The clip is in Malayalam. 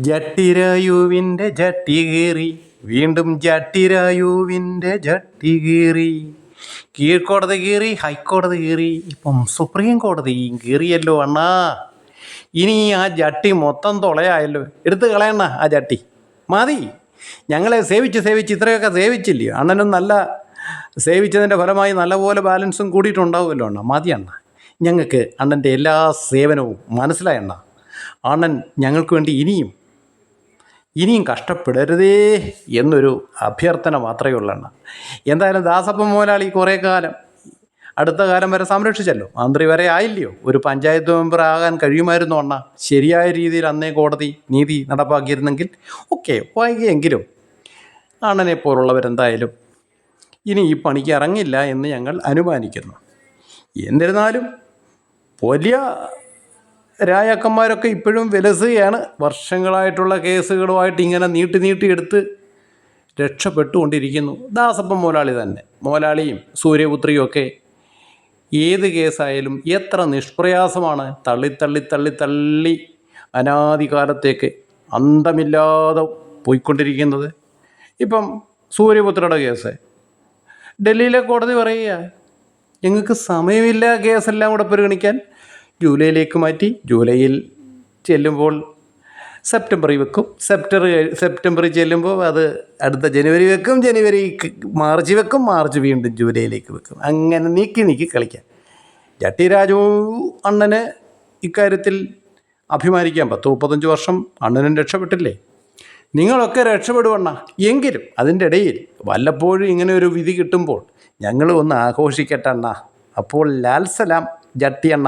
ജട്ടിരായുവിൻ്റെ ജട്ടി കീറി, വീണ്ടും ജട്ടിരായുവിൻ്റെ ജട്ടി കീറി. കീഴ്ക്കോടതി കീറി, ഹൈക്കോടതി കീറി, ഇപ്പം സുപ്രീം കോടതിയും കീറിയല്ലോ അണ്ണാ. ഇനി ആ ജട്ടി മൊത്തം തുളയായല്ലോ. എടുത്ത് കളയണ്ണ ആ ജട്ടി. മതി, ഞങ്ങളെ സേവിച്ച് ഇത്രയൊക്കെ സേവിച്ചില്ലയോ. അണ്ണനും നല്ല സേവിച്ചതിൻ്റെ ഫലമായി നല്ലപോലെ ബാലൻസും കൂടിയിട്ടുണ്ടാവുമല്ലോ അണ്ണ. മതി അണ്ണ, ഞങ്ങൾക്ക് അണ്ണൻ്റെ എല്ലാ സേവനവും മനസ്സിലായണ്ണ. അണ്ണൻ ഞങ്ങൾക്ക് വേണ്ടി ഇനിയും കഷ്ടപ്പെടരുതേ എന്നൊരു അഭ്യർത്ഥന മാത്രമേ ഉള്ളണ്ണ. എന്തായാലും ദാസപ്പൻ മുതലാളി കുറേ കാലം, അടുത്ത കാലം വരെ സംരക്ഷിച്ചല്ലോ. മന്ത്രി വരെ ആയില്ലയോ. ഒരു പഞ്ചായത്ത് മെമ്പർ ആകാൻ കഴിയുമായിരുന്നു അണ്ണ. ശരിയായ രീതിയിൽ അന്നേ കോടതി നീതി നടപ്പാക്കിയിരുന്നെങ്കിൽ ഒക്കെ വൈകിയെങ്കിലും അണ്ണനെ പോലുള്ളവരെന്തായാലും ഇനി ഈ പണിക്ക് ഇറങ്ങില്ല എന്ന് ഞങ്ങൾ അനുമാനിക്കുന്നു. എന്നിരുന്നാലും വലിയ രാജാക്കന്മാരൊക്കെ ഇപ്പോഴും വിലസുകയാണ്. വർഷങ്ങളായിട്ടുള്ള കേസുകളുമായിട്ട് ഇങ്ങനെ നീട്ടിയെടുത്ത് രക്ഷപ്പെട്ടുകൊണ്ടിരിക്കുന്നു. ദാസപ്പൻ മുതലാളി തന്നെ, മുതലാളിയും സൂര്യപുത്രിയും ഒക്കെ ഏത് കേസായാലും എത്ര നിഷ്പ്രയാസമാണ് തള്ളി അനാദികാലത്തേക്ക് അന്തമില്ലാതെ പോയിക്കൊണ്ടിരിക്കുന്നത്. ഇപ്പം സൂര്യപുത്രയുടെ കേസ് ഡൽഹിയിലെ കോടതി പറയുക, ഞങ്ങൾക്ക് സമയമില്ല കേസെല്ലാം കൂടെ പരിഗണിക്കാൻ. ജൂലൈയിലേക്ക് മാറ്റി. ജൂലൈയിൽ ചെല്ലുമ്പോൾ സെപ്റ്റംബറിൽ വെക്കും. സെപ്റ്റംബറിൽ ചെല്ലുമ്പോൾ അത് അടുത്ത ജനുവരി വെക്കും. മാർച്ച് വെക്കും. മാർച്ച് വീണ്ടും ജൂലൈയിലേക്ക് വെക്കും. അങ്ങനെ നീക്കി കളിക്കാം. ജട്ടിരാജു അണ്ണന് ഇക്കാര്യത്തിൽ അഭിമാനിക്കാൻ 10-35 വർഷം അണ്ണനും രക്ഷപ്പെട്ടില്ലേ. നിങ്ങളൊക്കെ രക്ഷപ്പെടുവണ്ണ. എങ്കിലും അതിൻ്റെ ഇടയിൽ വല്ലപ്പോഴും ഇങ്ങനെ ഒരു വിധി കിട്ടുമ്പോൾ ഞങ്ങൾ ഒന്ന് ആഘോഷിക്കട്ടെ അണ്ണ. അപ്പോൾ ലാൽ സലാം ജട്ടി അണ്ണ.